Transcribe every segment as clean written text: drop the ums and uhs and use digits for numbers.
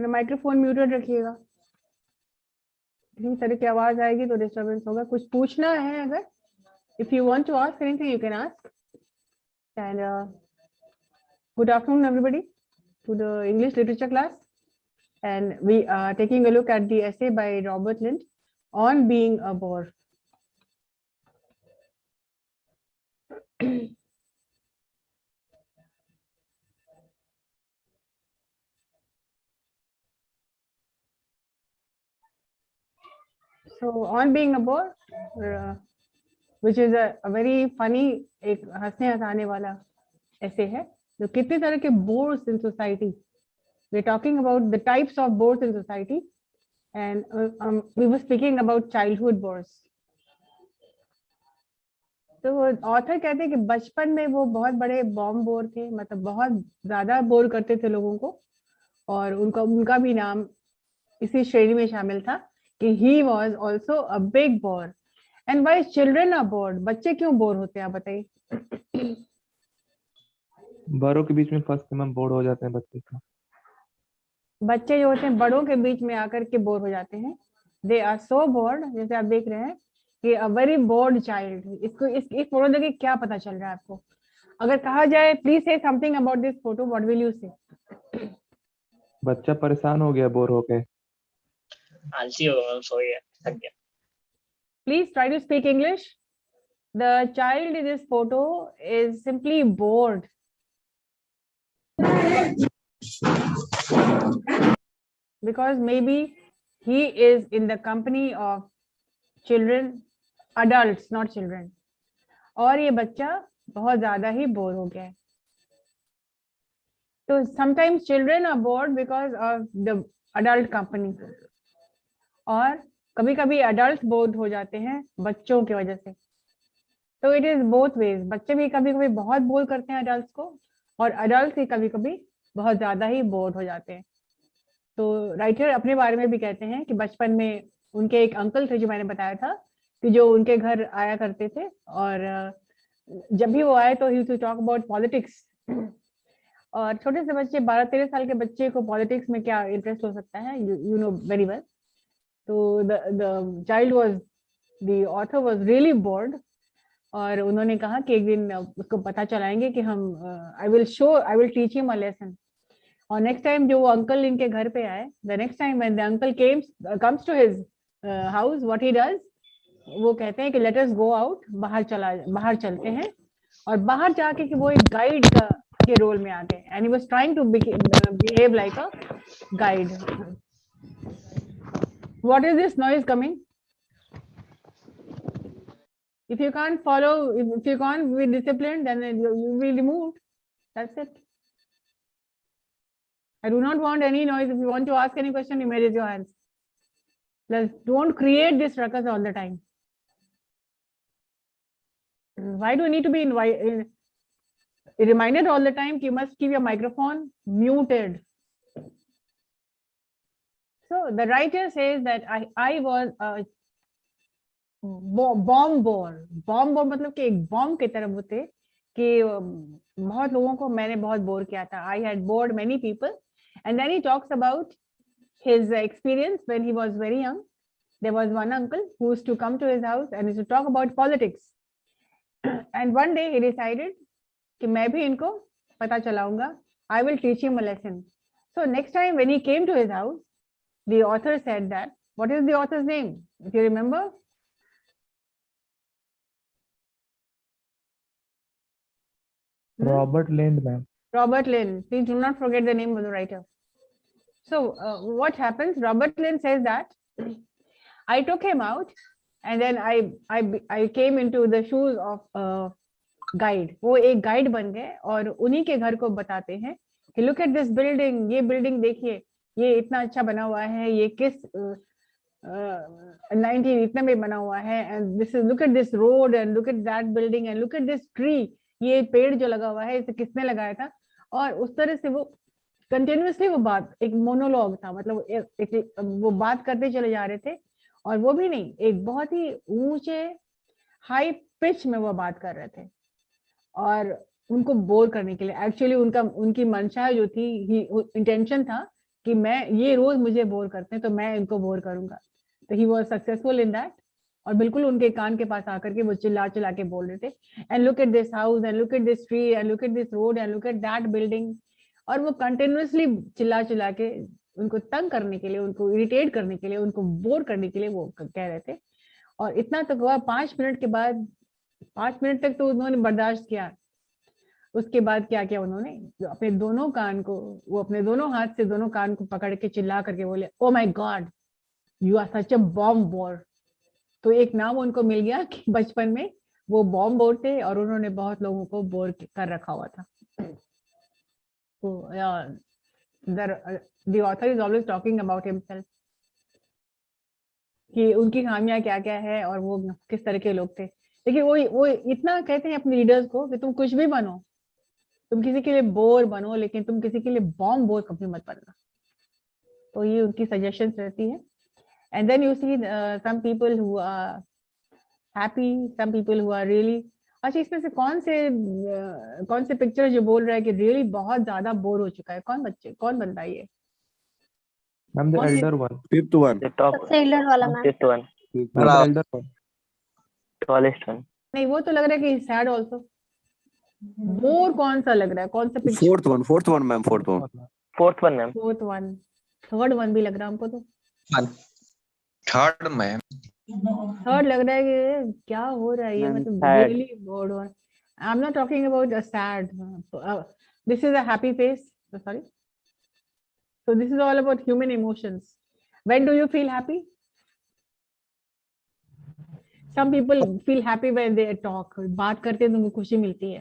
Microphone muted रखिएगा, किसी तरह की आवाज आएगी तो डिस्टरबेंस होगा। कुछ पूछना है अगर, if you want to ask anything you can ask. And good afternoon everybody to the English literature class, and we are taking a look at the essay by Robert Lind on being a bore. So on being a bore, which is a very funny, एक हंसने हंसाने वाला essay है। तो कितने तरह के bores in society, we're talking about the types of bores in society, and we were speaking about childhood bores. तो ऑथर कहते हैं कि बचपन में वो बहुत बड़े बॉम्ब बोर थे, मतलब बहुत ज्यादा बोर करते थे लोगों को, और उनका भी नाम इसी श्रेणी में शामिल था कि he was also a big bore. And why children are bored? बच्चे क्यों बोर होते हैं, आप बताइए। बड़ों के बीच में फंस के हम बोर हो जाते हैं। बच्चे जो होते हैं बड़ों के बीच में आकर के बोर हो जाते हैं। They are so bored, जैसे आप देख रहे हैं कि a very bored child। इसको इस फोटो देखिए, क्या पता चल रहा है आपको? अगर कहा जाए प्लीज से something about this photo, what will you से? बच्चा परेशान हो गया बोर होके, आलसी हो गया, सो गया, थक गया। Please try to speak English. The child in this photo is simply bored. Because maybe he is in the company of children, adults, not children. और ये बच्चा बहुत ज्यादा ही बोर हो गया है। तो sometimes children are bored because of the adult company, और कभी कभी adults bored हो जाते हैं बच्चों की वजह से। तो it is both ways, बच्चे भी कभी कभी बहुत बोर करते हैं adults को, और adults ही कभी कभी बहुत ज्यादा ही बोर हो जाते हैं। तो राइटर अपने बारे में भी कहते हैं कि बचपन में उनके एक अंकल थे, जो मैंने बताया था कि जो उनके घर आया करते थे, और जब भी वो आए तो ही used to talk about politics. और छोटे से बच्चे, 12-13 साल के बच्चे को पॉलिटिक्स में क्या इंटरेस्ट हो सकता है, यू नो वेरी वेल। तो the child was, the author was really bored, और उन्होंने कहा कि एक दिन उसको पता चलाएंगे कि हम I will teach him a lesson. और नेक्स्ट टाइम जो वो अंकल इनके घर पे आए, the next time when the uncle comes to his house, what he does, वो कहते हैं कि लेट अस गो आउट, बाहर चलते हैं। और बाहर जाके कि वो एक गाइड के रोल में आ गए, and he was trying to behave like a guide. What is this noise coming? If you can't follow, if you can't be disciplined, then you will be removed. That's it. I do not want any noise. If you want to ask any question, you may raise your hands. Don't create this ruckus all the time. Why do you need to be reminded all the time that you must keep your microphone muted? So the writer says that I was a bomb bore मतलब कि एक bomb की तरह वो थे कि बहुत लोगों को मैंने बहुत बोर किया था। I had bored many people. And then he talks about his experience when he was very young. There was one uncle who used to come to his house and used to talk about politics. And one day he decided कि मैं भी इनको पता चलाऊंगा, I will teach him a lesson. So next time when he came to his house, the author said that, what is the author's name, if you remember? Robert Lind, ma'am. Robert Lind. Please do not forget the name of the writer. So what happens? Robert Lind says that I took him out, and then I came into the shoes of a guide. वो एक guide बन गए और उन्हीं के घर को बताते हैं कि look at this building, ये बिल्डिंग देखिए, ये इतना अच्छा बना हुआ है, ये किस 19 इतने में बना हुआ है, and this is, look at this road and look at that building and look at this tree, ये पेड़ जो लगा हुआ है इसे किसने लगाया था। और उस तरह से वो कंटिन्यूअसली वो बात, एक मोनोलॉग था, मतलब वो बात करते चले जा रहे थे, और वो भी नहीं, एक बहुत ही ऊंचे हाई पिच में वो बात कर रहे थे, और उनको बोर करने के लिए। एक्चुअली उनकी मंशा जो थी, इंटेंशन था कि मैं, ये रोज मुझे बोर करते हैं तो मैं इनको बोर करूंगा। तो he was successful in that, और बिल्कुल उनके कान के पास आकर के वो चिल्ला चिल्ला के बोल रहे थे, and look at this house, and look at this tree, and look at this road, and look at that building. और वो कंटिन्यूअसली चिल्ला चिल्ला के उनको तंग करने के लिए, उनको इरिटेट करने के लिए, उनको बोर करने के लिए वो कह रहे थे। और इतना तक हुआ, 5 मिनट के बाद, 5 मिनट तक तो उन्होंने बर्दाश्त किया। उसके बाद क्या किया उन्होंने, जो अपने दोनों कान को, वो अपने दोनों हाथ से दोनों कान को पकड़ के चिल्ला करके बोले, oh my god, you are such a bomb bore. तो एक नाम उनको मिल गया कि बचपन में वो बॉम्ब बोर थे, और उन्होंने बहुत लोगों को बोर कर रखा हुआ था। तो the author is always talking about himself, कि उनकी खामियां क्या क्या है और वो किस तरह के लोग थे। लेकिन वो इतना कहते हैं अपने रीडर्स को कि तुम कुछ भी बनो, तुम किसी के लिए बोर बनो, लेकिन तुम किसी के लिए बॉम्ब बोर कभी मत बनना। तो ये उनकी सजेशंस रहती है। And then you see some people who are happy, some people who are really. अच्छा, इसमें से कौन से पिक्चर जो बोल रहा है कि रियली बहुत ज्यादा बोर हो चुका है? कौन बनता है ये? मैम द कौन से? Elder one, fifth one, The top सबसे एल्डर वाला ma'am. fifth one, the Elder one. tallest one. नहीं, वो तो लग रहा है कि सैड ऑल्सो। बोर कौन सा लग रहा है, कौन सा picture? Fourth one ma'am, fourth one. Fourth one, ma'am. Fourth one, third one भी लग रहा है हमको तो। Third ma'am. थर्ड लग रहा है कि क्या हो रहा है ये, Ma'am, मतलब sad. रियली बोर्ड हो। I am not talking about a sad, this is a happy face, sorry. So this is all about human emotions. When do you feel happy? Some people feel happy when they talk. बात करते हैं तो उनको खुशी मिलती है।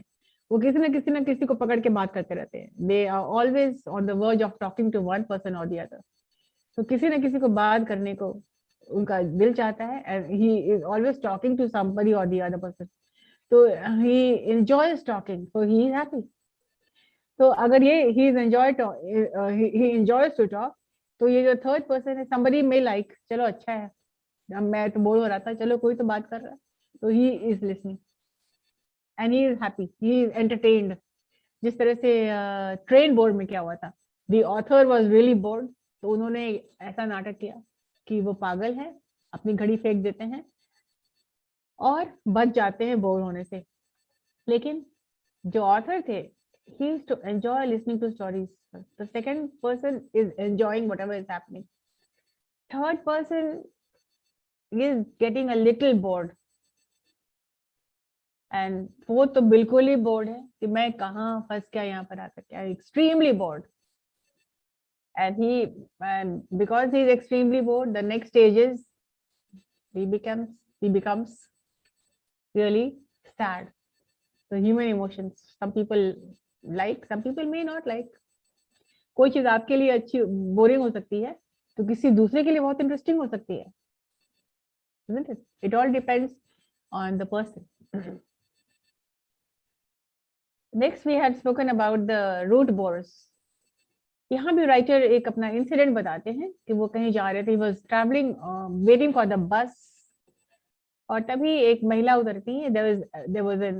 वो किसी न किसी को पकड़ के बात करते रहते हैं। They are always on the verge of talking to one person or the other. तो किसी न किसी को बात करने को उनका दिल चाहता है, and he is always talking to somebody or the other person. तो he enjoys talking, so he is happy. तो अगर ये he enjoys to talk, तो ये जो थर्ड पर्सन है, somebody may like, चलो अच्छा है, अब मैं तो बोर हो रहा था, चलो कोई तो बात कर रहा है, तो he is listening and he is happy, he is entertained. जिस तरह से ट्रेन बोर्ड में क्या हुआ था, the author was really bored, तो उन्होंने ऐसा नाटक किया कि वो पागल है, अपनी घड़ी फेंक देते हैं और बच जाते हैं बोर होने से। लेकिन जो ऑथर थे, he used to enjoy listening to stories. The second person is enjoying whatever is happening. Third person is getting a little bored. And fourth तो बिल्कुल ही bored है कि मैं कहाँ फंस गया यहाँ पर आकर के, extremely bored. And because he is extremely bored, the next stage is he becomes really sad. The human emotions. Some people like, some people may not like. कोई चीज आपके लिए अच्छी बोरिंग हो सकती है तो किसी दूसरे के लिए बहुत इंटरेस्टिंग हो सकती है, isn't it? It all depends on the person. Next we had spoken about the route bores. यहाँ भी राइटर एक अपना इंसिडेंट बताते हैं कि वो कहीं जा रहे थे, he was traveling, waiting for the bus, और तभी एक महिला उतरती है. There was a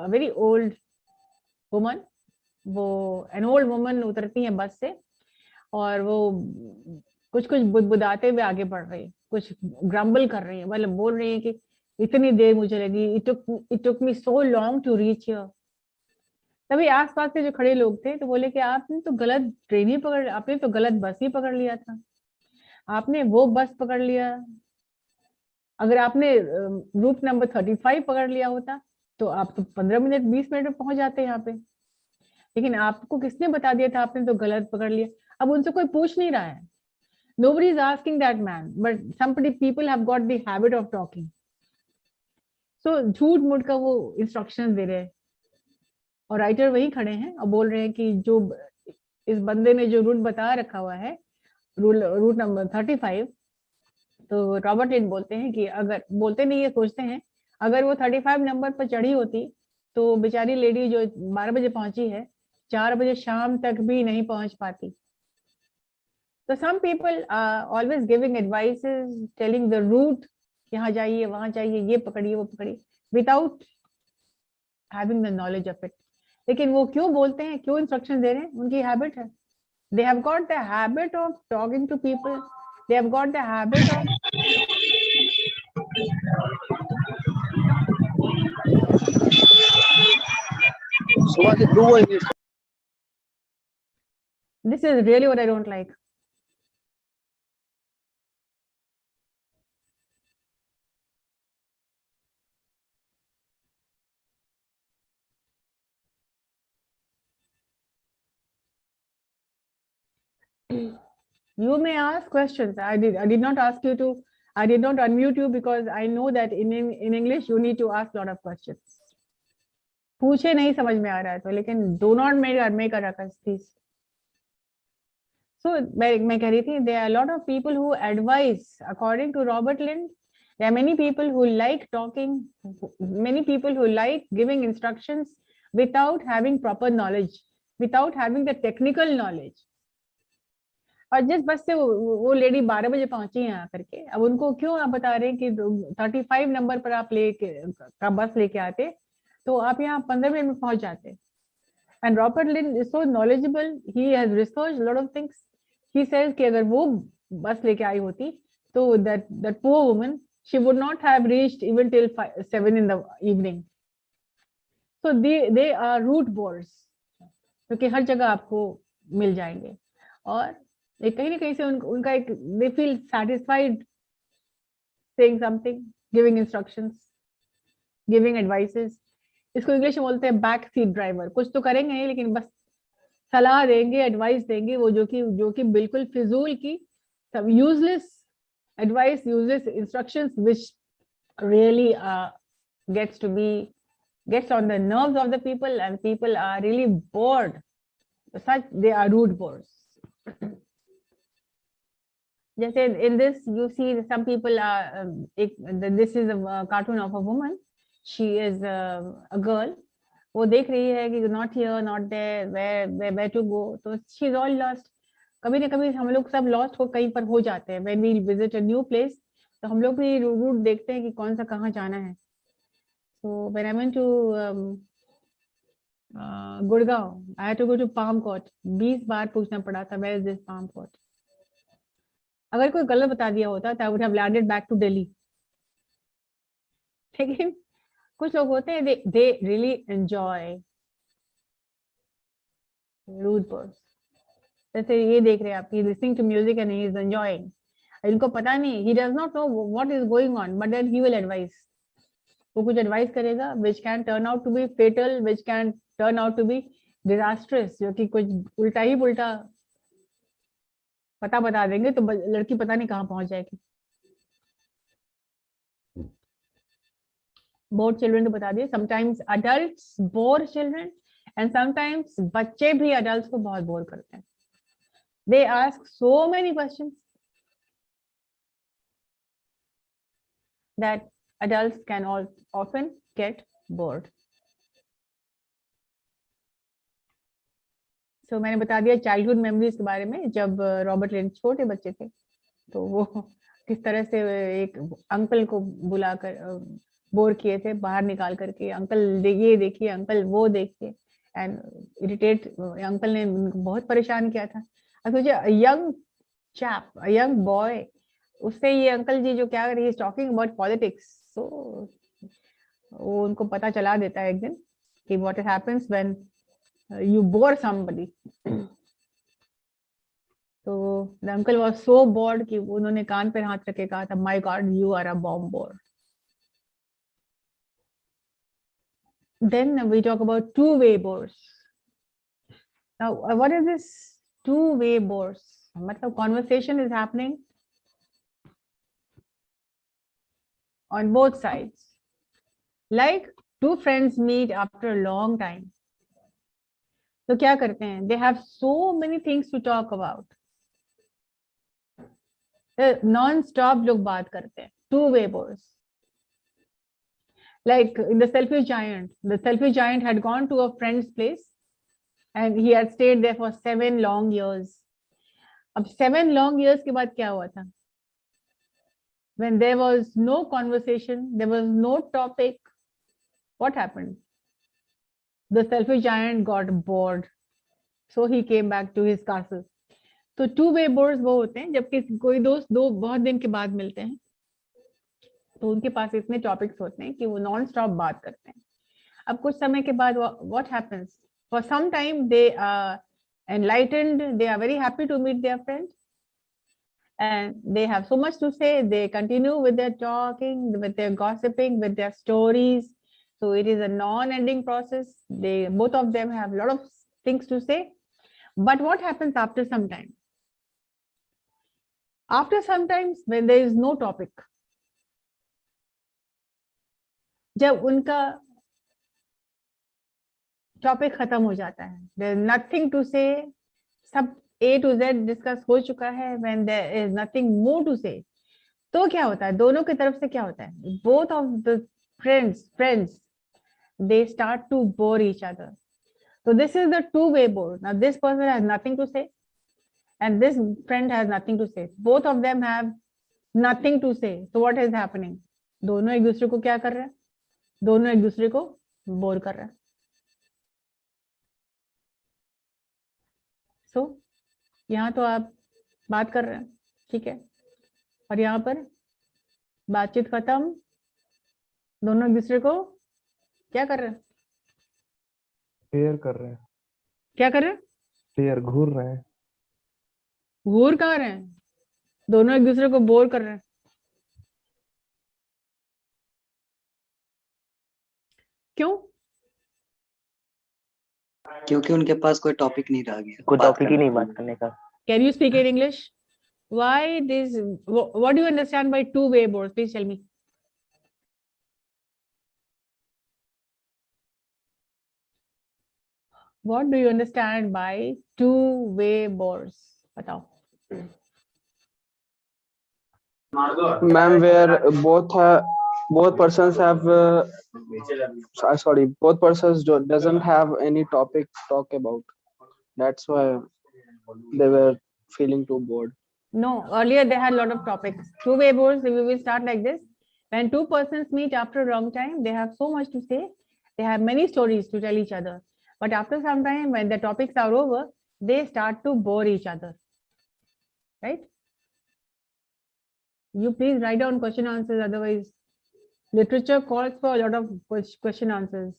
very old woman. वो an old woman उतरती है बस से, और वो कुछ बुदबुदाते हुए आगे बढ़ रही है, कुछ ग्रम्बल कर रही है, मतलब बोल रही है कि इतनी देर मुझे लगी, it took me so long to reach here. तभी आसपास के जो खड़े लोग थे तो बोले कि आपने तो गलत ट्रेन ही पकड़, आपने तो गलत बस ही पकड़ लिया था, आपने वो बस पकड़ लिया। अगर आपने रूट नंबर 35 पकड़ लिया होता तो आप तो 15 मिनट 20 मिनट में पहुंच जाते यहाँ पे, लेकिन आपको किसने बता दिया था, आपने तो गलत पकड़ लिया। अब उनसे कोई पूछ नहीं रहा है, nobody is asking that man, but some people have got the habit of talking. So झूठ मूठ का वो इंस्ट्रक्शंस दे रहे हैं, और राइटर वही खड़े हैं और बोल रहे हैं कि जो इस बंदे ने जो रूट बता रखा हुआ है, रूट नंबर 35, तो रॉबर्ट लिंड बोलते हैं कि अगर, बोलते नहीं, ये सोचते हैं अगर वो 35 नंबर पर चढ़ी होती तो बेचारी लेडी जो 12 बजे पहुंची है, 4 बजे शाम तक भी नहीं पहुंच पाती. So some people are always giving advices, telling the route, यहाँ जाइए, वहाँ जाइए, ये पकड़िए, वो पकड़िए, without having the knowledge of it. लेकिन वो क्यों बोलते हैं, क्यों instructions दे रहे हैं? उनकी habit है. They have got the habit of talking to people. They have got the habit of. So what they doing is This is really what I don't like. You may ask questions. I did not ask you to. I did not unmute you because I know that in English you need to ask a lot of questions. पूछे नहीं समझ में आ रहा है तो, लेकिन do not make a ruckus, please. So मैं कह रही थी, there are a lot of people who advise according to Robert Lind. There are many people who like talking, many people who like giving instructions without having proper knowledge, without having the technical knowledge. और जिस बस से वो lady 12 बजे पहुंची है यहाँ करके, अब उनको क्यों आप बता रहे हैं कि 35 नंबर पर आप बस लेके आते तो आप यहाँ 15 मिनट में पहुंच जाते. And Robert Lind is so knowledgeable. He has researched a lot of things. He says कि अगर वो बस लेके आई होती तो that poor woman, she would not have reached even till 7 in the evening. So they are route bores, क्योंकि हर जगह आपको मिल जाएंगे और कहीं ना कहीं से उनका एक they feel satisfied saying something, giving instructions, giving advices. इसको इंग्लिश में बोलते हैं बैक सीट ड्राइवर. कुछ तो करेंगे लेकिन बस सलाह देंगे, एडवाइस देंगे, वो जो कि बिल्कुल फिजूल की, सब useless advice, useless instructions which really gets on the nerves of the people and people are really bored. Such they are rude bores. जैसे in this you see some people are this is a cartoon of a woman. She is a girl. वो देख रही है कि not here, not there, where to go. तो she is all lost. कभी ना कभी हम लोग सब lost हो कहीं पर हो जाते हैं. When we visit a new place, तो हम लोग भी route देखते हैं कि कौन सा कहाँ जाना है. So when I went to Gurgaon, I had to go to Palm Court. 20 बार पूछना पड़ा था where is this Palm Court. अगर कोई गलत बता दिया होता तो I would have landed back to Delhi. लेकिन कुछ लोग होते हैं they really enjoy rude bores. जैसे ये देख रहे हैं आप, he is listening to music and he is enjoying. इनको पता नहीं, he does not know what is going on, but then he will advise. वो कुछ advice करेगा which can turn out to be fatal, which can turn out to be disastrous, जो कि कुछ उल्टा ही पुल्टा पता बता देंगे तो लड़की पता नहीं कहाँ पहुंच जाएगी. Bored children तो बता दिए. Sometimes adults bore children and sometimes बच्चे भी adults को बहुत bore करते हैं. They ask so many questions that adults can often get bored. So मैंने बता दिया childhood memories के बारे में. जब रॉबर्ट लिंड छोटे बच्चे थे तो वो किस तरह से एक अंकल को बुलाकर बोर किए थे, बाहर निकाल करके, अंकल ये देखिए, अंकल वो देखिए, एंड इरिटेट अंकल ने बहुत परेशान किया था. और सोचिए यंग चैप, यंग बॉय, उससे ये अंकल जी जो क्या कर रही है, टॉकिंग अबाउट पॉलिटिक्स. सो वो उनको पता चला देता है एक दिन कि what happens when you bore somebody. तो the uncle was so bored कि उन्होंने कान पर हाथ रख के कहा था, my God, you are a bomb bore. Then we talk about two-way bores. Now, what is this two-way bores? मतलब conversation is happening on both sides. Like two friends meet after a long time. तो क्या करते हैं? They have so many things to talk about. Non-stop लोग बात करते हैं. Two-way bores. Like in the selfish giant had gone to a friend's place and he had stayed there for 7 long years. अब 7 long years के बाद क्या हुआ था? When there was no conversation, there was no topic, what happened? The selfish giant got bored, so he came back to his castle. तो two way boards वो होते हैं जबकि कोई दोस्त दो बहुत दिन के बाद मिलते हैं तो उनके पास इतने टॉपिक्स होते हैं कि वो नॉन स्टॉप बात करते हैं. अब कुछ समय के बाद what happens? For some time they enlightened, they are very happy to meet their friends and they have so much to say. They continue with their talking, with their gossiping, with their stories. So it is a non-ending process. They both of them have a lot of things to say. But what happens after some time? After sometimes when there is no topic, जब उनका topic खत्म हो जाता है, there is nothing to say, सब A to Z discuss हो चुका है, when there is nothing more to say, तो क्या होता है? दोनों की तरफ से क्या होता है? Both of the friends they start to bore each other. So this is the two-way board. Now this person has nothing to say and this friend has nothing to say. Both of them have nothing to say. So what is happening? दोनों एक दूसरे को क्या कर रहे हैं? दोनों एक दूसरे को बोर कर रहे हैं. So यहाँ तो आप बात कर रहे हैं, ठीक है, और यहाँ पर बातचीत खत्म, दोनों एक दूसरे को क्या कर रहे हैं? पेयर कर रहे हैं. क्या कर रहे हैं? पेयर घूर रहे हैं. घूर कहाँ रहे हैं? दोनों एक दूसरे को बोर कर रहे हैं. क्यों? क्योंकि उनके पास कोई टॉपिक नहीं रह गया. कोई टॉपिक ही नहीं बात करने का. Can you speak in English? Why this? What do you understand by two-way boards? Please tell me. What do you understand by two-way boards? बताओ. Ma'am, where both persons have both persons doesn't have any topic to talk about. That's why they were feeling too bored. No, earlier they had a lot of topics. Two-way boards, we will start like this. When two persons meet after a long time, they have so much to say. They have many stories to tell each other. But after some time, when the topics are over, they start to bore each other. Right? You please write down question answers, otherwise literature calls for a lot of question answers.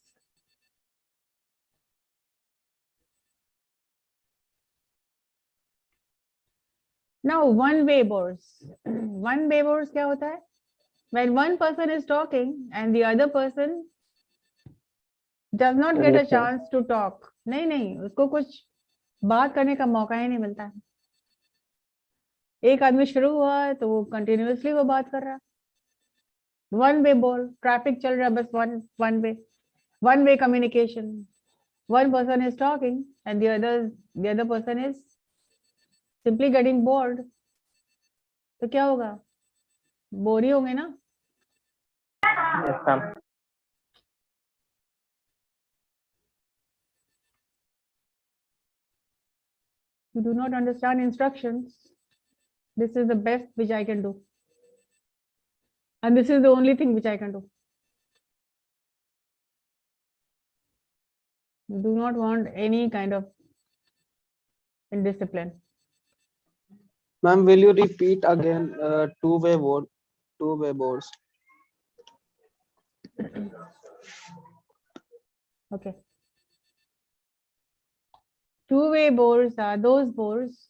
Now, one-way boards. One-way boards क्या होता है? When one person is talking and the other person does not get a chance to talk. नहीं, उसको कुछ बात करने का मौका ही नहीं मिलता है. एक आदमी शुरू हुआ है तो वो कंटिन्यूअसली वो बात कर रहा है. वन वे बोल, ट्रैफिक चल रहा है, बस one way communication. One person is talking and the other person is simply getting bored. तो क्या होगा? बोर ही होंगे ना? Yes, ma'am. You do not understand instructions. This is the best which I can do. And this is the only thing which I can do. You do not want any kind of indiscipline. Ma'am, will you repeat again two-way boards? Okay. Two-way boards are those boards.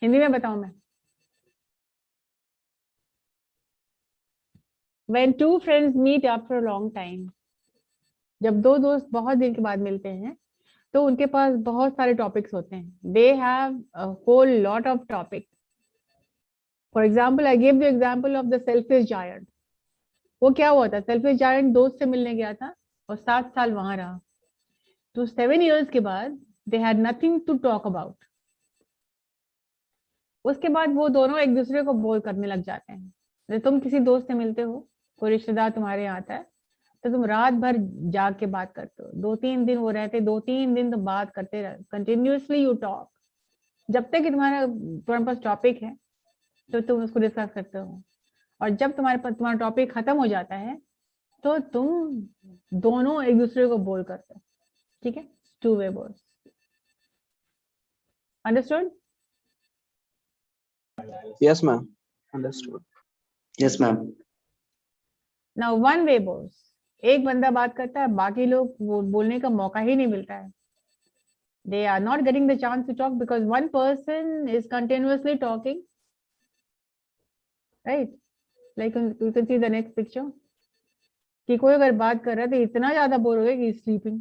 Hindi में बताऊं मैं. When two friends meet after a long time, जब दो दोस्त बहुत दिन के बाद मिलते हैं तो उनके पास बहुत सारे टॉपिक्स होते हैं. They have a whole lot of topics. For example, I gave the example of the selfish giant. वो क्या हुआ था? Selfish giant दोस्त से मिलने गया था और 7 साल वहां रहा. तो 7 years के बाद they had nothing to talk about. उसके बाद वो दोनों एक दूसरे को बोर करने लग जाते हैं. जब तुम किसी दोस्त से मिलते हो, कोई रिश्तेदार तुम्हारे यहाँ आता है, तो तुम रात भर जाग के बात करते हो, 2-3 दिन वो रहते, 2-3 दिन तो बात करते रहे, कंटिन्यूअसली यू टॉक, जब तक कि तुम्हारे पास टॉपिक है तो तुम उसको डिस्कस करते हो, और जब तुम्हारा टॉपिक खत्म हो जाता है तो तुम दोनों एक दूसरे को बोल करते हो, ठीक है, टू वे बोल। Understood? Yes, ma'am. Understood. Yes ma'am. Now one way बोल, एक बंदा बात करता है, बाकी लोग वो बोलने का मौका ही नहीं मिलता है, they are not getting the chance to talk because one person is continuously talking, right? Like you can see the next picture कि कोई अगर बात कर रहा है तो इतना ज्यादा बोर हो गया कि sleeping,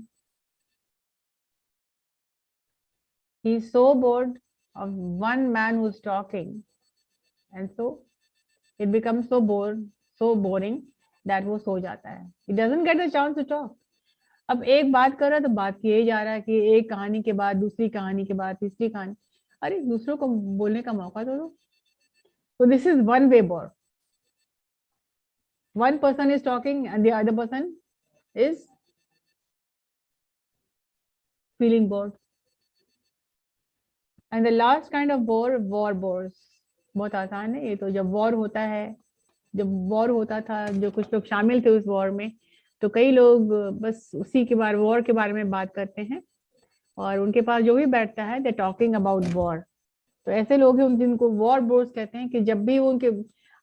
he is so bored of one man who's talking, and so it becomes so boring that वो सो जाता है, he doesn't get the chance to talk। अब एक बात कर रहा है तो बात किए जा रहा है कि एक कहानी के बाद दूसरी कहानी के बाद तीसरी कहानी, अरे दूसरों को बोलने का मौका तो दो। So this is one way board, one person is talking and the other person is feeling bored। And the last kind of bore, war bores, बहुत आसान है ये तो। जब वॉर होता है, जब वॉर होता था, जो कुछ लोग शामिल थे उस वॉर में, तो कई लोग बस उसी के बारे, वॉर के बारे में बात करते हैं, और उनके पास जो भी बैठता है दे टॉकिंग अबाउट वॉर। तो ऐसे लोग हैं जिनको वॉर बोर्स कहते हैं, कि जब भी उनके,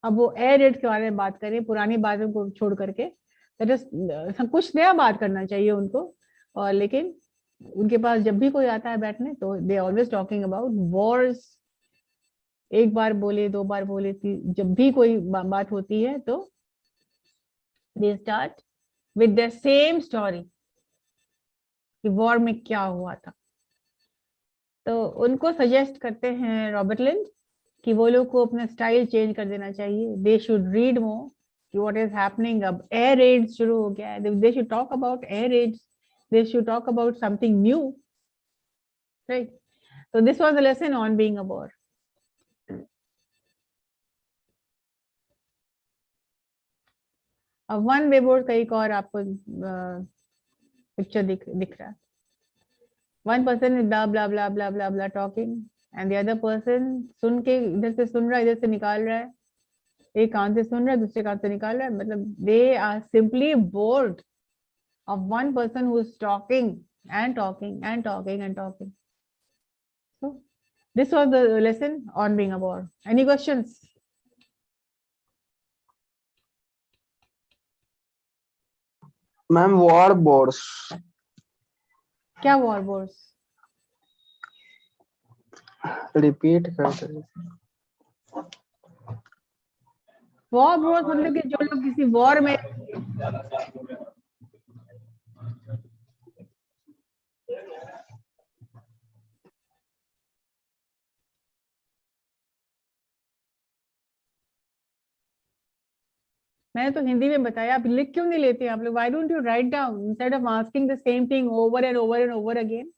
अब वो एयर रेड के बारे में बात करें, पुरानी बातों को छोड़ करके, कुछ नया बात करना चाहिए उनको, और लेकिन उनके पास जब भी कोई आता है बैठने तो they always talking about Wars. एक बार बोले, 2 बार बोले, जब भी कोई बात होती है तो they start with the same story कि वॉर में क्या हुआ था। तो उनको सजेस्ट करते हैं रॉबर्ट लिंच कि वो लोग को अपना स्टाइल चेंज कर देना चाहिए, दे शुड रीड मोर कि व्हाट इज हैपनिंग। अब एयर रेड शुरू हो गया है, they should talk about air Reds, they should talk about something new, right? So this was a lesson on being a bore। अब one way board का एक और आपको पिक्चर दिख रहा है। One person is blah blah blah blah blah blah talking and the other person सुन के, इधर से सुन रहा है, इधर से निकाल रहा है, एक कान से सुन रहा है, दूसरे कान से निकाल रहा है, मतलब they are simply bored of one person who is talking and talking and talking and talking। So this was the lesson on being a bore। Any questions? Ma'am, war boards. क्या war bores? Repeat कर दे। war bores मतलब कि जो लोग किसी war में, मैंने तो हिंदी में बताया, आप लिख क्यों नहीं लेते आप लोग? Why don't you write down instead of asking the same thing over and over and over again.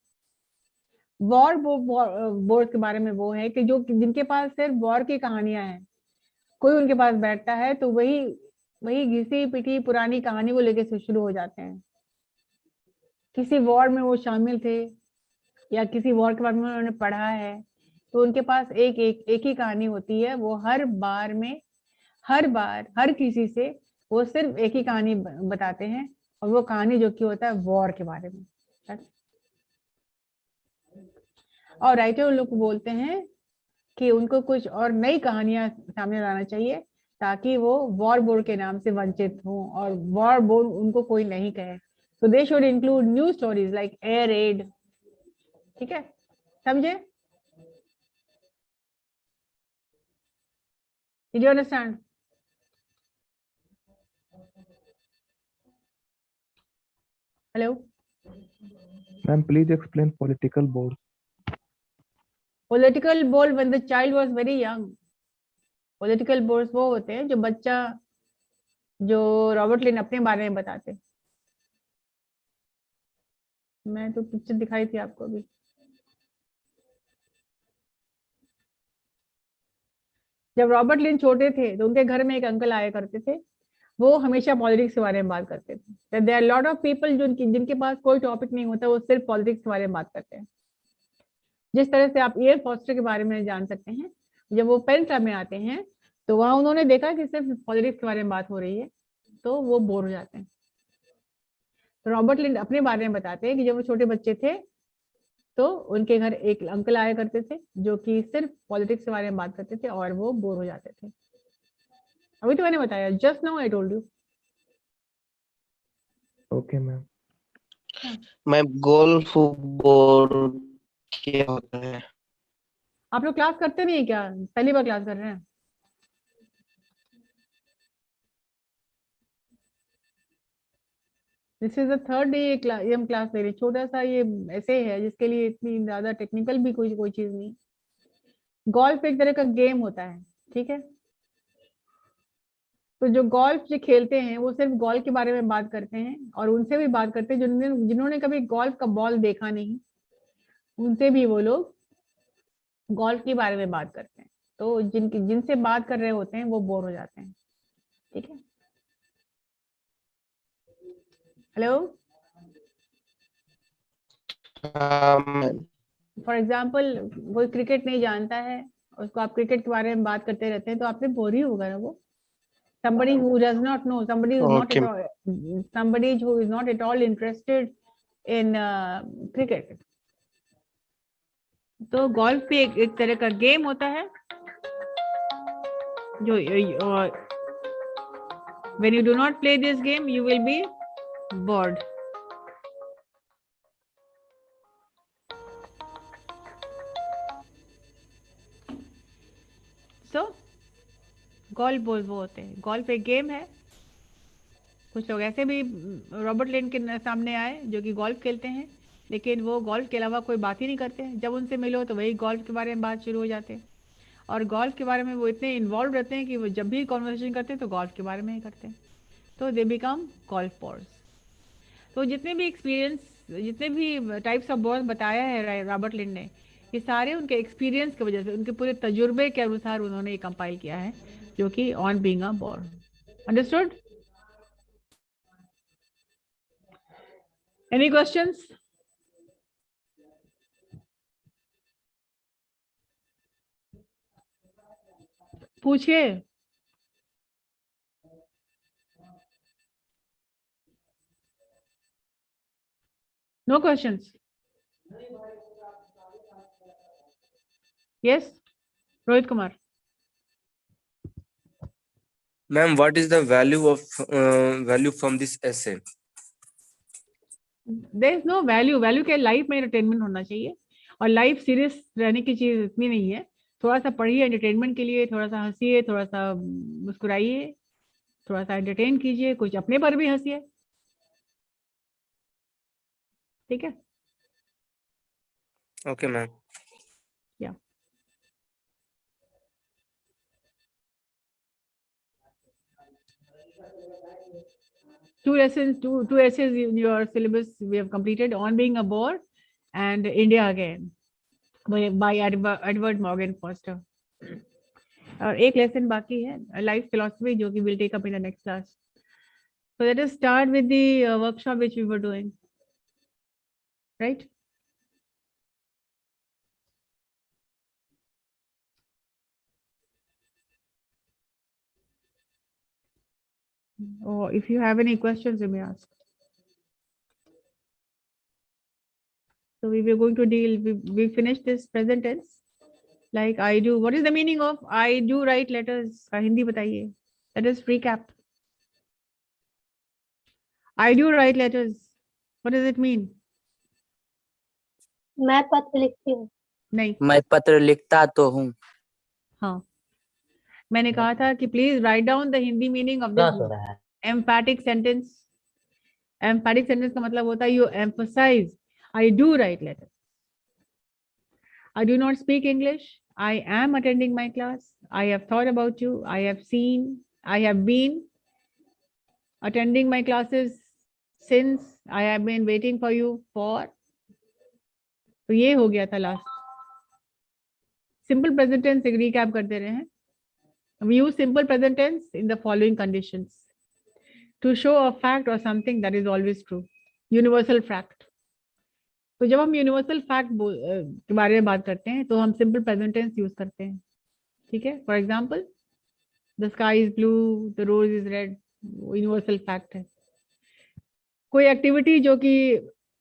War board के बारे में वो है कि जो जिनके पास सिर्फ वॉर की कहानियां हैं, कोई उनके पास बैठता है तो वही वही घिसी पिटी पुरानी कहानी को लेके से शुरू हो जाते हैं। किसी वॉर में वो शामिल थे या किसी वॉर के बारे में उन्होंने पढ़ा है, तो उनके पास एक ही कहानी होती है। वो हर बार हर किसी से वो सिर्फ एक ही कहानी बताते हैं, और वो कहानी जो कि होता है वॉर के बारे में। और राइटर लोग बोलते हैं कि उनको कुछ और नई कहानियां सामने लाना चाहिए, ताकि वो वॉर बोर्ड के नाम से वंचित हों और वॉर बोर्ड उनको कोई नहीं कहे। So they should include new stories like air raid. ठीक है, समझे? Did you understand? Hello? Ma'am, please explain political boards. Political board when the child was very young। Political boards वो होते हैं जो बच्चा, जो रॉबर्ट लिन अपने बारे में बताते। मैं तो पिक्चर दिखाई थी आपको अभी। जब रॉबर्ट लिन छोटे थे तो उनके घर में एक अंकल आया करते थे, वो हमेशा पॉलिटिक्स के बारे में बात करते थे। There are lot of people जिनके पास कोई टॉपिक नहीं होता, वो सिर्फ पॉलिटिक्स के बारे में बात करते हैं। जिस तरह से आप एयर फोस्टर के बारे में जान सकते हैं, जब वो पेरिस में आते हैं तो वहां उन्होंने देखा कि सिर्फ पॉलिटिक्स के बारे में बात हो रही है, तो वो बोर हो जाते हैं। रॉबर्ट लिंड अपने बारे में बताते हैं कि जब वो छोटे बच्चे थे तो उनके घर एक अंकल आया करते थे जो कि सिर्फ पॉलिटिक्स के बारे में बात करते थे और वो बोर हो जाते थे। अभी तो मैंने बताया, just now I told you. Okay ma'am. मैं गोल्फ बोर्ड क्या होता है? आप लोग क्लास करते नहीं है क्या? पहली बार क्लास कर रहे हैं? This is the third day ये हम क्लास ले रहे हैं। छोटा सा ये ऐसे है जिसके लिए इतनी ज्यादा टेक्निकल भी कोई चीज नहीं। गोल्फ एक तरह का गेम होता है, ठीक है। तो जो गोल्फ जो खेलते हैं वो सिर्फ गोल्फ के बारे में बात करते हैं, और उनसे भी बात करते हैं जिन्होंने कभी गोल्फ का बॉल देखा नहीं, उनसे भी वो लोग गोल्फ के बारे में बात करते हैं। तो जिनसे बात कर रहे होते हैं वो बोर हो जाते हैं, ठीक है। हेलो, फॉर एग्जाम्पल कोई क्रिकेट नहीं जानता है, उसको आप क्रिकेट के बारे में बात करते रहते हैं तो आपसे बोर ही होगा ना वो। somebody who does not know, Okay. somebody who is not at all interested in cricket. तो गोल्फ भी एक तरह का गेम होता है जो when you do not play this game you will be bored. So golf वो होते हैं, गोल्फ एक गेम है। कुछ लोग ऐसे भी रॉबर्ट लेन के सामने आए जो कि गोल्फ खेलते हैं, लेकिन वो गोल्फ के अलावा कोई बात ही नहीं करते। जब उनसे मिलो तो वही गोल्फ के बारे में बात शुरू हो जाते हैं, और गोल्फ के बारे में वो इतने इन्वॉल्व रहते हैं कि वो जब भी कॉन्वर्सेशन करते हैं तो गोल्फ के बारे में ही करते हैं। तो दे बिकम गोल्फ बॉर्स। तो जितने भी टाइप्स ऑफ बॉर्स बताया है रॉबर्ट लिंड ने, ये सारे उनके एक्सपीरियंस की वजह से, उनके पूरे तजुर्बे के अनुसार उन्होंने ये कंपाइल किया है, जो कि on being a bored. Understood? Any questions? पूछिए। No questions? Yes, Rohit Kumar. Ma'am, what is the value from this essay? There is no value. Value के लाइफ में एंटरटेनमेंट होना चाहिए, और लाइफ सीरियस रहने की चीज इतनी नहीं है। थोड़ा सा पढ़िए एंटरटेनमेंट के लिए, थोड़ा सा हंसिए, थोड़ा सा मुस्कुराइए, थोड़ा सा एंटरटेन कीजिए, कुछ अपने पर भी हंसिए, ठीक है। Okay, ma'am. या two essays in your syllabus we have completed: On Being a Bore and India Again by Edward Morgan Foster. और एक लेसन बाकी है, लाइफ फिलोसफी, जो कि will take up in the next class. So let us start with the workshop which we were doing, right? Or if you have any questions, you may ask. So we were going to we finished this present tense. Like I do, what is the meaning of I do write letters? का हिंदी बताइए. Let us recap. I do write letters. What does it mean? मैं पत्र लिखती हूँ. नहीं. मैं पत्र लिखता तो हूँ. हाँ, मैंने कहा था कि please write down the Hindi meaning of this emphatic sentence. Emphatic sentence का मतलब होता है you emphasize. I do write letters. I do not speak English. I am attending my class. I have thought about you. I have been attending my classes since. I have been waiting for you for. तो ये हो गया था last. Simple present tense एक recap करते रहे हैं. We use simple present tense in the following conditions. to show a fact or something that is always true. Universal fact. तो जब हम यूनिवर्सल फैक्ट के बारे में बात करते हैं तो हम सिंपल प्रेजेंट टेंस यूज करते हैं. ठीक है. For example, the sky is blue, the rose is red. Universal fact है. कोई एक्टिविटी जो कि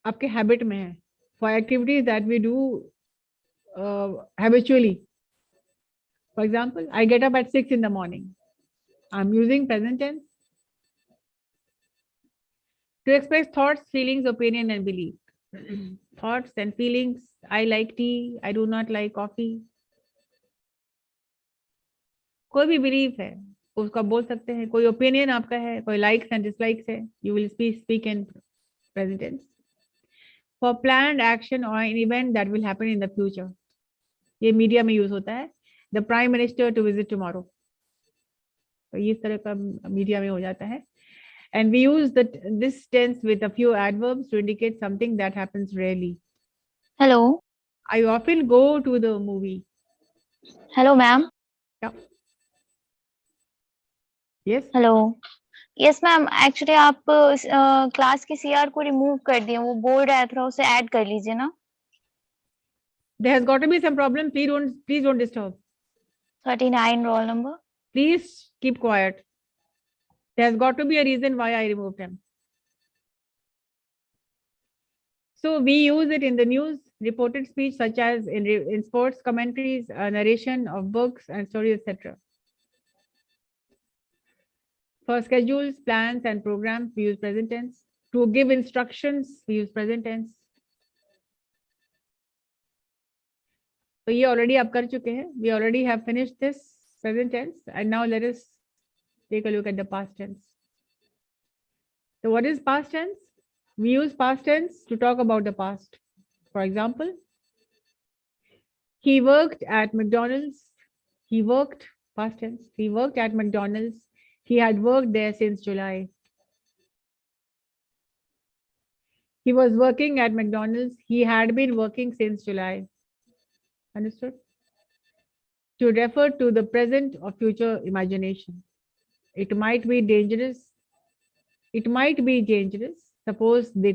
आपके हैबिट में है, for activities that we do habitually. For example, I get up at 6 in the morning. I'm using present tense to express thoughts, feelings, opinion, and belief. Thoughts and feelings. I like tea. I do not like coffee. कोई भी belief है उसको आप बोल सकते हैं. कोई opinion आपका है, कोई लाइक्स एंड डिसलाइक्स है, you will speak in present tense. For planned action और an event that will happen in the future. ये मीडिया में यूज होता है. The prime minister to visit tomorrow. तो इस तरह का मीडिया में हो जाता है. And we use this tense with a few adverbs to indicate something that happens rarely. Hello. I often go to the movie. Hello, ma'am. Yeah. Yes. Hello. Yes, ma'am. Actually, आप class के CR को remove कर दिए. वो बोल रहा था, उसे ऐड कर लीजिए ना. There has got to be some problem. Please don't disturb. 39 roll number. Please keep quiet. There's got to be a reason why I removed him. So we use it in the news, reported speech, such as in sports commentaries, narration of books and stories, etc. For schedules, plans, and programs, we use present tense. To give instructions, we use present tense. So ये already आप कर चुके हैं. We already have finished this present tense, and now let us take a look at the past tense. So what is past tense? We use past tense to talk about the past. For example, he worked at McDonald's. He worked, past tense. He worked at McDonald's. He had worked there since July. He was working at McDonald's. He had been working since July. Understood? To refer to the present or future imagination. It might be dangerous. It might be dangerous. Suppose they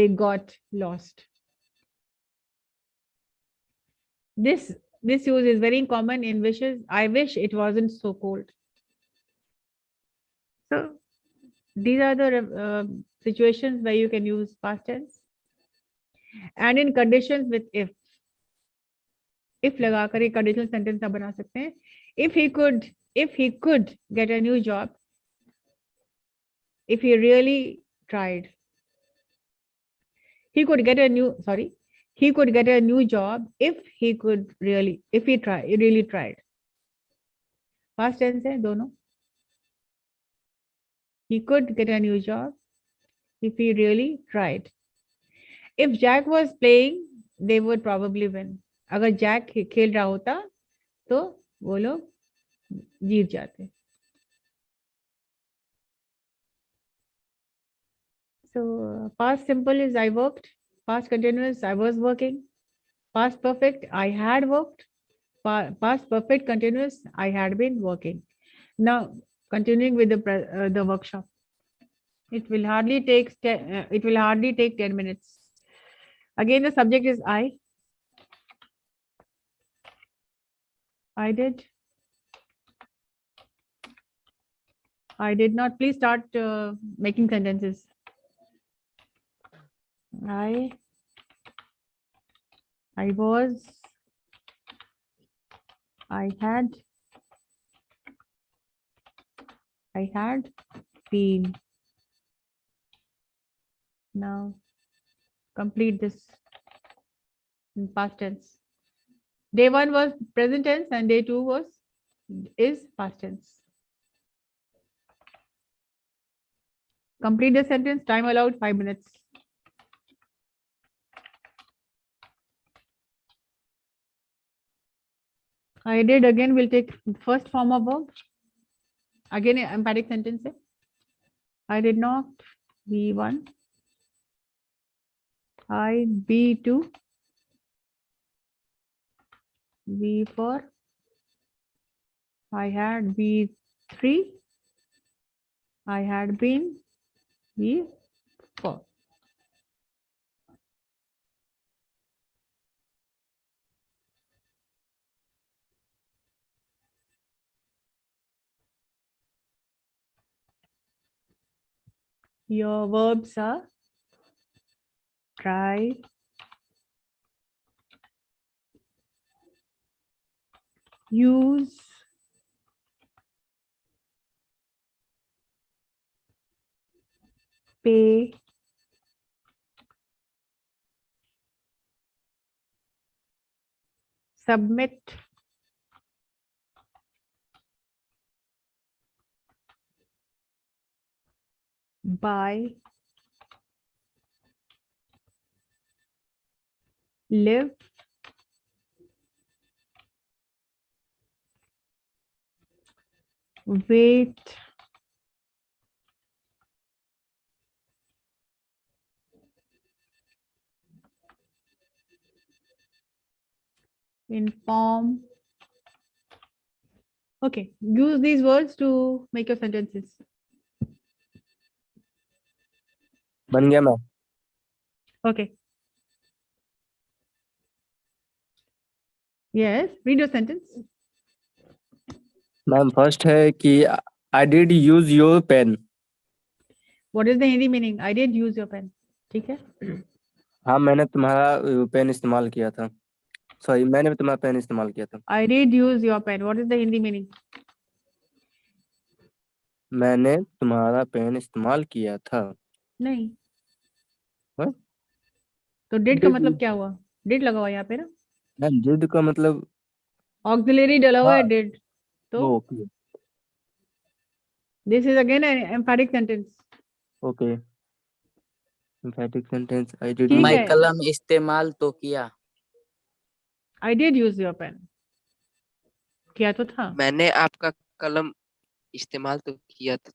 got lost. This use is very common in wishes. I wish it wasn't so cold. So these are the situations where you can use past tense. And in conditions with if लगाकर एक conditional sentence आप बना सकते हैं. If he could get a new job, if he really tried. He could get a new job if he really tried. Past tense है दोनों. He could get a new job if he really tried. If Jack was playing, they would probably win. अगर Jack खेल रहा होता तो वो लोग जीत जाते. So past simple is I worked. Past continuous, I was working. Past perfect, I had worked. Past perfect continuous, I had been working. Now continuing with the workshop. It will hardly take 10 minutes. Again, the subject is I. I did. I did not. Please start making sentences. I was. I had been. Now complete this in past tense. Day 1 was present tense and day 2 is past tense. Complete the sentence. Time allowed 5 minutes. I did. Again, we'll take first form of verb. Again, emphatic sentence. I did not. B1. I B2. B4. I had B3. I had been before. Your verbs are try, use, pay, submit, buy, live, wait, inform. Okay, use these words to make your sentences. बन गया मैं. Okay. Yes, read your sentence. Ma'am first है कि I did use your pen. What is the Hindi meaning? I did use your pen. ठीक है? हाँ मैंने तुम्हारा पेन इस्तेमाल किया था. सॉरी मैंने तुम्हारा पेन इस्तेमाल किया था. I did use your pen. What is the Hindi meaning? मैंने तुम्हारा पेन इस्तेमाल किया था. नहीं. What? तो did का Did मतलब use- क्या हुआ? Did लगा हुआ यहाँ पे ना? मैम did का मतलब Auxiliary डला हुआ है हाँ. did. तो okay this is again an emphatic sentence. Okay. emphatic sentence I did ठीक मैं है. कलम इस्तेमाल तो किया. I did use your pen. किया तो था. मैंने आपका कलम इस्तेमाल तो किया था।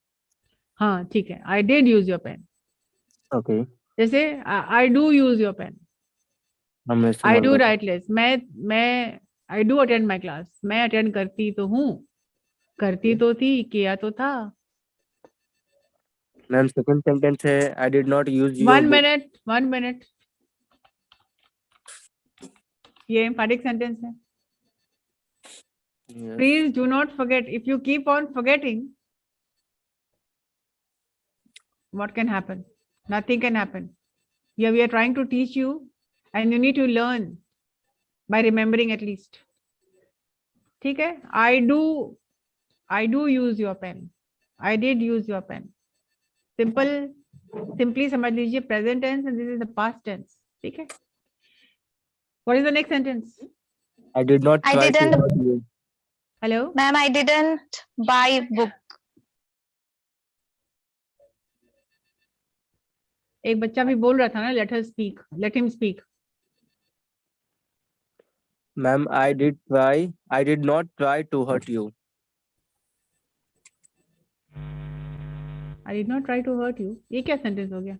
हाँ ठीक है. I did use your pen. Okay. जैसे I do use your pen. हम I इस्तेमाल do करते write less. मैं I do attend my class. मैं attend करती तो हूँ. करती तो थी, किया तो था. मैम सेकंड सेंटेंस है I did not use your One book. minute. 1 minute. ये emphatic sentence है. Yes. Please do not forget. If you keep on forgetting, what can happen? Nothing can happen. Here we are trying to teach you, and you need to learn by remembering at least. ठीक है? I do use your pen. I did use your pen. Simply समझ लीजिए present tense and this is the past tense. ठीक है? What is the next sentence? I did not I try to didn't- hurt you. Hello? Ma'am, I didn't buy book. एक बच्चा भी बोल रहा था ना, let her speak. Let him speak. Ma'am, I did not try to hurt you. I did not try to hurt you. ये क्या sentence हो गया?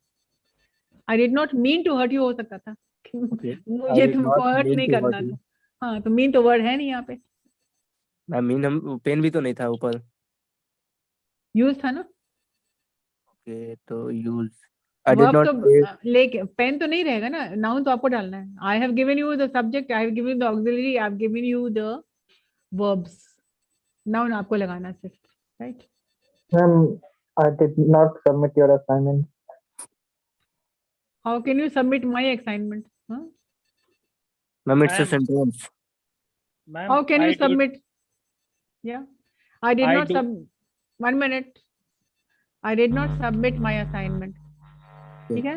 I did not mean to hurt you हो सकता था. Okay. I मुझे did तुमको not hurt mean नहीं to hurt करना you. था. हाँ, तो mean तो word है नहीं यहाँ पे. I mean हम पेन भी तो नहीं था ऊपर. Use था ना? Okay, तो use. I did Verb not तो say, लेके पेन तो नहीं रहेगा ना. Noun तो आपको डालना है. I have given you the subject. I have given you the auxiliary. I have given you the verbs. Noun आपको लगाना है सिर्फ. Right? Ma'am, I did not submit your assignment. How can you submit my assignment? Huh? ma'am it's a Ma'am. sentence. Ma'am, How can I you did- submit? Yeah. I did I not do- 1 minute. I did not submit my assignment. ठीक है?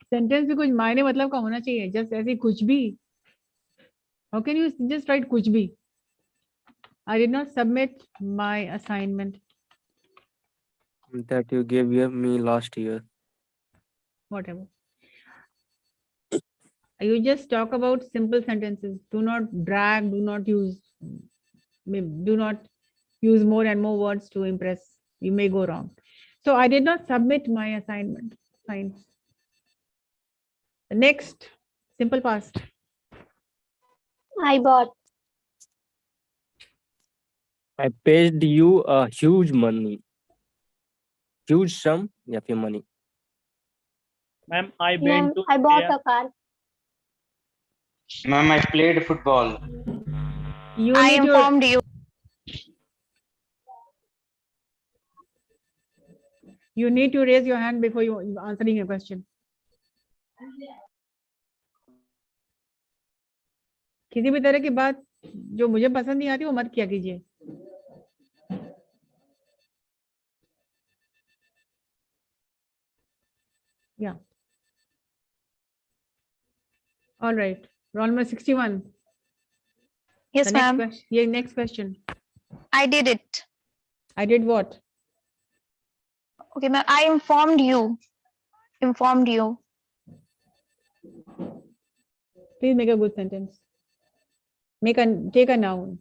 Sentence भी कुछ मायने मतलब का होना चाहिए. Just ऐसे कुछ भी. How can you just write कुछ भी? I did not submit my assignment. That you gave me last year. Whatever. You just talk about simple sentences. Do not drag. Do not use more and more words to impress. You may go wrong. So I did not submit my assignment. Fine. The next, simple past. I bought. I paid you a huge sum या फिर money. Ma'am, I Ma'am, went to I bought India. a car. Ma'am, I played football. You I need to informed you. raise your hand before you answering a question. किसी भी तरह की बात जो मुझे पसंद नहीं आती वो मत किया कीजिए. Yeah. All right. Roll number 61. Yes, ma'am. Next question. I did it. I did what? Okay, ma'am. I informed you. Informed you. Please make a good sentence. Take a noun.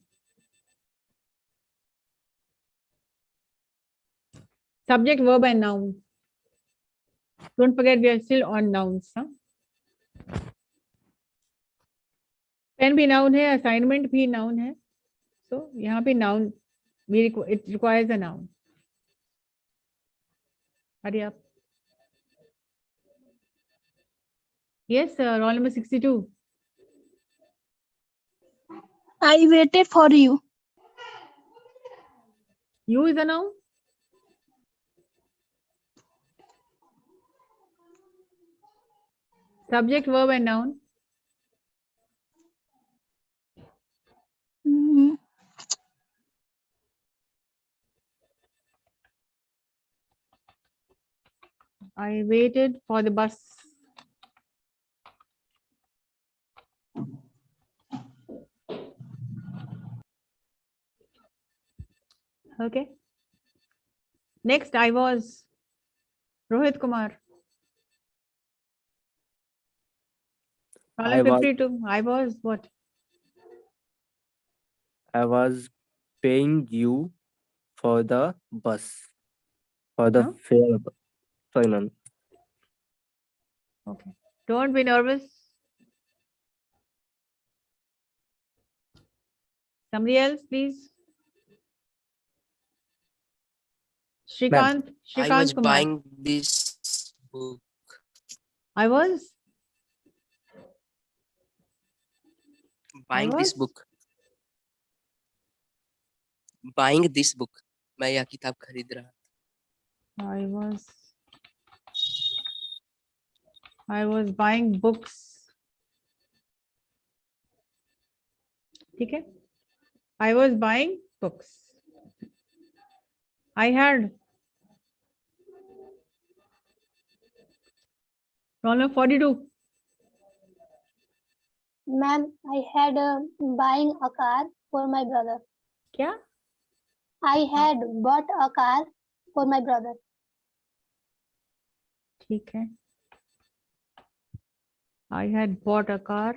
Subject, verb, and noun. Don't forget we are still on nouns. Huh? Pen भी noun है, assignment भी noun है. So यहाँ पे noun, it requires a noun. Hurry up. Yes, roll number 62. I waited for you. You is a noun. Subject, verb, and noun. Mm, I waited for the bus. Okay. Next, I was Rohit Kumar. Roll 52. I was what? I was paying you for the bus. For the Huh? fare. Sorry, ma'am. Okay. Don't be nervous. Somebody else, please. Shrikant I was Kumar. buying this book. I was Buying this book. Buying this book. मैं यह किताब खरीद रहा था. I was buying books. ठीक है? I was buying books. I had. Roll number 42. Ma'am, I had buying a car for my brother. क्या? I had bought a car for my brother. ठीक है. I had bought a car.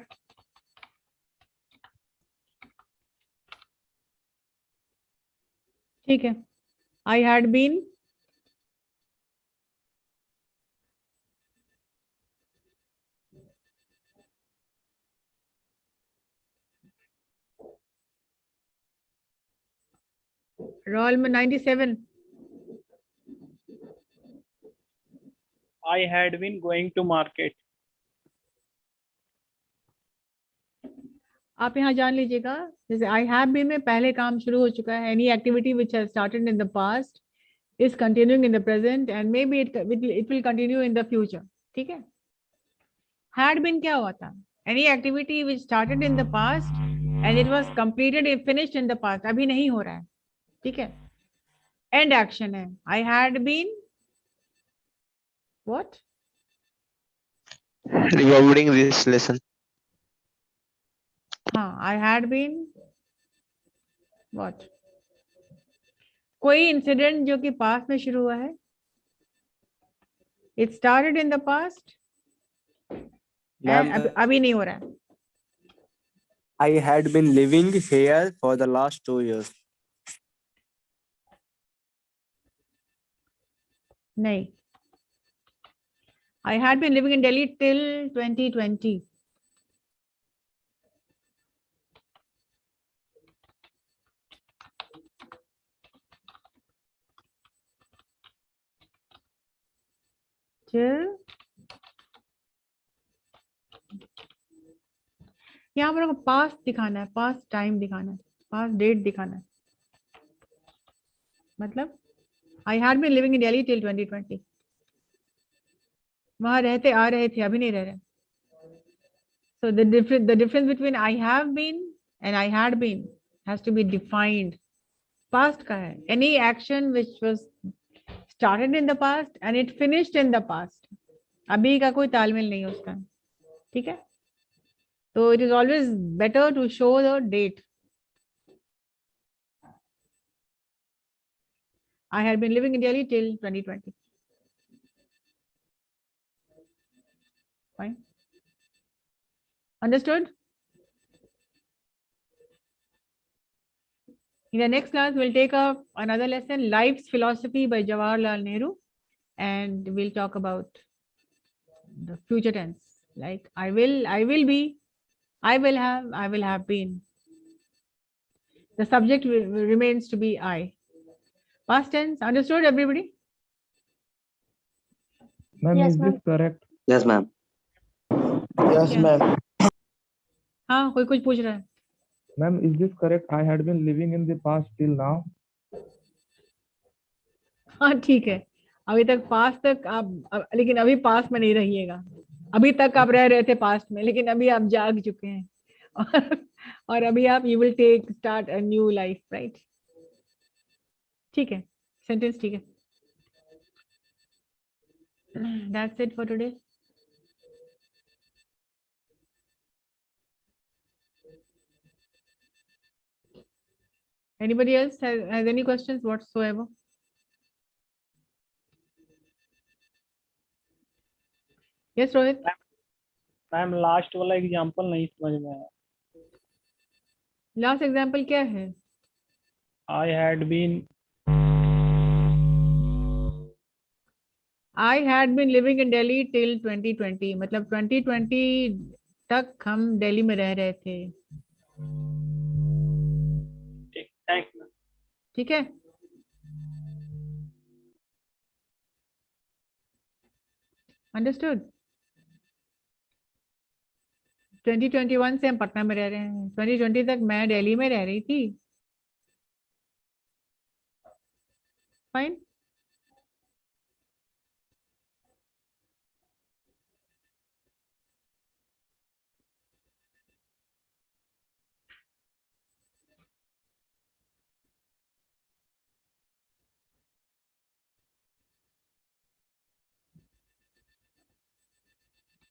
ठीक है. I had been. Roll number 97. I had been going to market. आप यहाँ जान लीजिएगा जैसे I have been में पहले काम शुरू हो चुका है. Any activity which has started in the past is continuing in the present and maybe it will continue in the future. ठीक है? Had been क्या हुआ था? Any activity which started in the past and it was completed and finished in the past. अभी नहीं हो रहा है. ठीक है? End action है. I had been what? Rewarding this lesson. हाँ, I had been what? कोई इंसिडेंट जो कि पास्ट में शुरू हुआ है. It started in the past and अभी नहीं हो रहा है. I had been living here for the last 2 years. नहीं. I had been living in Delhi till 2020. till, यहाँ पर पास्ट दिखाना है, पास्ट टाइम दिखाना है, पास्ट डेट दिखाना है। मतलब I had been living in Delhi till 2020, वहां रहते आ रहे थे, अभी नहीं रह रहे। So the difference between I have been and I had been has to be defined. Past का है, any action which was started in the past and it finished in the past. अभी का कोई तालमेल नहीं उसका, ठीक है? So it is always better to show the date. I had been living in Delhi till 2020. Fine. Understood? In the next class, we'll take up another lesson, Life's Philosophy by Jawaharlal Nehru, and we'll talk about the future tense, like I will be, I will have been. The subject remains to be I. Past tense, understood everybody? Ma'am, Yes, is ma'am. this correct? Yes, ma'am. Yes, Yeah. ma'am. हाँ, कोई कुछ पूछ रहा है? Ma'am, is this correct? I had been living in the past till now. हाँ ठीक है, अभी तक पास्ट तक आप लेकिन अभी पास्ट में नहीं रहिएगा। अभी तक आप रह रहे थे पास्ट में, लेकिन अभी आप जाग चुके हैं और अभी आप you will start a new life, right? ठीक है, सेंटेंस ठीक है। That's it for today. Anybody else has any questions whatsoever? Yes, Rohit. Ma'am last वाला एग्जांपल नहीं समझ में आया। लास्ट एग्जाम्पल क्या है? I had been I had been living in Delhi till 2020, मतलब 2020 तक हम दिल्ली में रह रहे थे। Thank you. ठीक है, अंडरस्टूड। 2021 से हम पटना में रह रहे हैं, 2020 तक मैं दिल्ली में रह रही थी। फाइन।